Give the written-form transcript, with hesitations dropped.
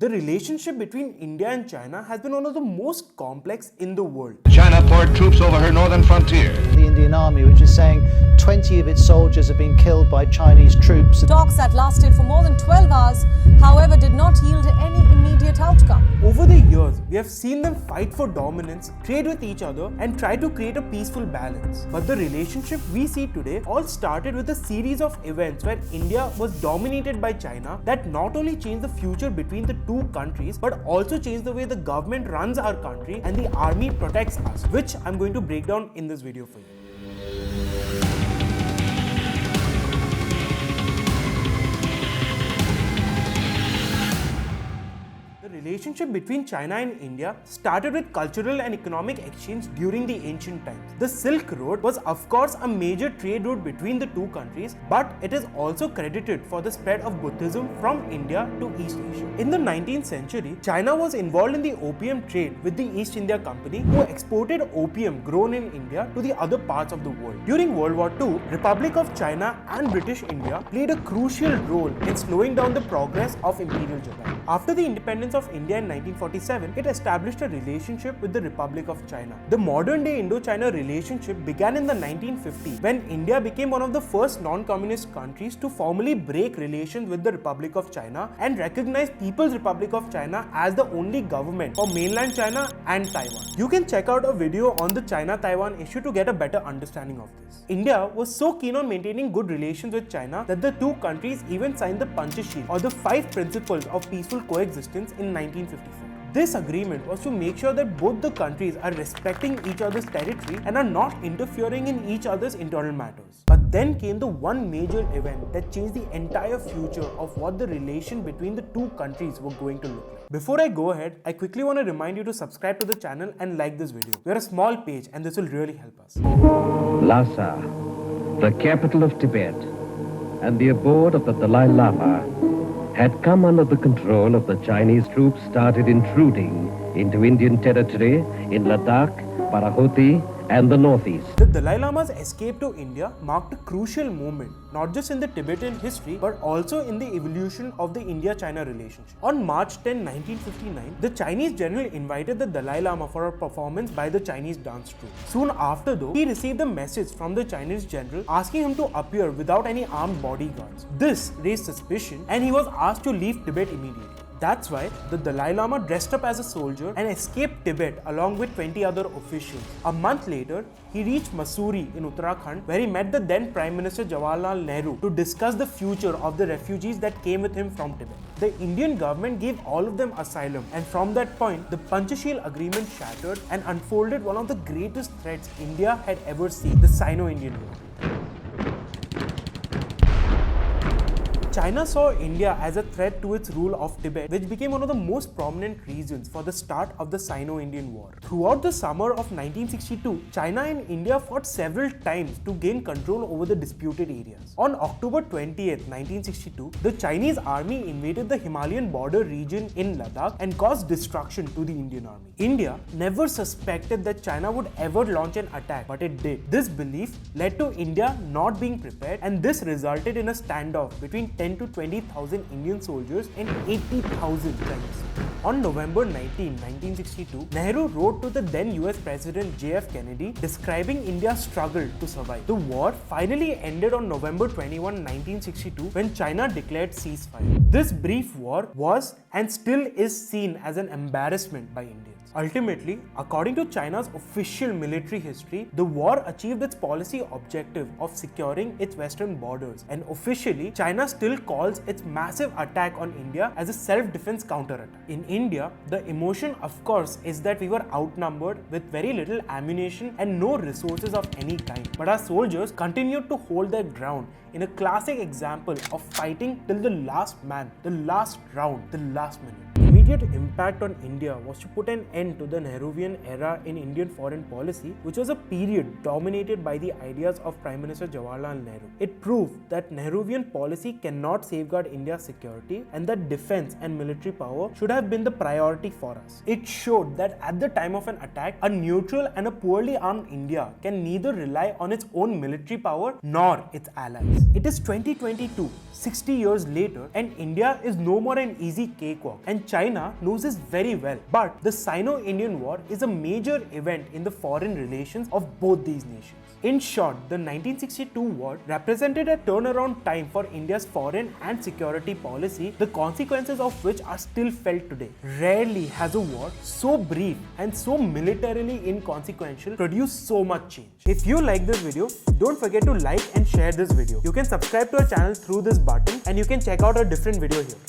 The relationship between India and China has been one of the most complex in the world. China poured troops over her northern frontier. The Indian Army, which is saying 20 of its soldiers have been killed by Chinese troops. Talks that lasted for more than 12 hours, however, did not yield any immediate outcome. Over the years, we have seen them fight for dominance, trade with each other, and try to create a peaceful balance. But the relationship we see today all started with a series of events where India was dominated by China that not only changed the future between the two countries, but also changed the way the government runs our country and the army protects us, which I'm going to break down in this video for you. The relationship between China and India started with cultural and economic exchange during the ancient times. The Silk Road was of course a major trade route between the two countries, but it is also credited for the spread of Buddhism from India to East Asia. In the 19th century, China was involved in the opium trade with the East India Company, who exported opium grown in India to the other parts of the world. During World War II, Republic of China and British India played a crucial role in slowing down the progress of Imperial Japan. After the independence of India in 1947, it established a relationship with the Republic of China. The modern-day Indo-China relationship began in the 1950s when India became one of the first non-communist countries to formally break relations with the Republic of China and recognize People's Republic of China as the only government for mainland China and Taiwan. You can check out a video on the China-Taiwan issue to get a better understanding of this. India was so keen on maintaining good relations with China that the two countries even signed the Panchashil, or the 5 principles of peaceful coexistence, in 1954. This agreement was to make sure that both the countries are respecting each other's territory and are not interfering in each other's internal matters. But then came the one major event that changed the entire future of what the relation between the two countries were going to look like. Before I go ahead, I quickly want to remind you to subscribe to the channel and like this video. We are a small page and this will really help us. Lhasa, the capital of Tibet and the abode of the Dalai Lama, had come under the control of the Chinese troops started intruding into Indian territory in Ladakh, Parahoti, and the northeast. The Dalai Lama's escape to India marked a crucial moment, not just in the Tibetan history, but also in the evolution of the India-China relationship. On March 10, 1959, the Chinese general invited the Dalai Lama for a performance by the Chinese dance troupe. Soon after, though, he received a message from the Chinese general asking him to appear without any armed bodyguards. This raised suspicion and he was asked to leave Tibet immediately. That's why the Dalai Lama dressed up as a soldier and escaped Tibet along with 20 other officials. A month later, he reached Mussoorie in Uttarakhand, where he met the then Prime Minister Jawahar Lal Nehru to discuss the future of the refugees that came with him from Tibet. The Indian government gave all of them asylum, and from that point, the Panchashil agreement shattered and unfolded one of the greatest threats India had ever seen, the Sino-Indian War. China saw India as a threat to its rule of Tibet, which became one of the most prominent reasons for the start of the Sino-Indian War. Throughout the summer of 1962, China and India fought several times to gain control over the disputed areas. On October 20th, 1962, the Chinese army invaded the Himalayan border region in Ladakh and caused destruction to the Indian army. India never suspected that China would ever launch an attack, but it did. This belief led to India not being prepared, and this resulted in a standoff between 10 to 20,000 Indian soldiers and 80,000 Chinese. On November 19, 1962, Nehru wrote to the then US President J.F. Kennedy describing India's struggle to survive. The war finally ended on November 21, 1962, when China declared ceasefire. This brief war was and still is seen as an embarrassment by Indians. Ultimately, according to China's official military history, the war achieved its policy objective of securing its western borders, and officially, China still calls its massive attack on India as a self-defense counterattack. In India, the emotion, of course, is that we were outnumbered with very little ammunition and no resources of any kind. But our soldiers continued to hold their ground in a classic example of fighting till the last man, the last round, the last minute. immediate impact on India was to put an end to the Nehruvian era in Indian foreign policy, which was a period dominated by the ideas of Prime Minister Jawahar Lal Nehru. It proved that Nehruvian policy cannot safeguard India's security and that defense and military power should have been the priority for us. It showed that at the time of an attack, a neutral and a poorly armed India can neither rely on its own military power nor its allies. It is 2022, 60 years later, and India is no more an easy cakewalk, and China knows this very well. But the Sino-Indian War is a major event in the foreign relations of both these nations. In short, the 1962 war represented a turnaround time for India's foreign and security policy, the consequences of which are still felt today. Rarely has a war so brief and so militarily inconsequential produced so much change. If you like this video, don't forget to like and share this video. You can subscribe to our channel through this button and you can check out a different video here.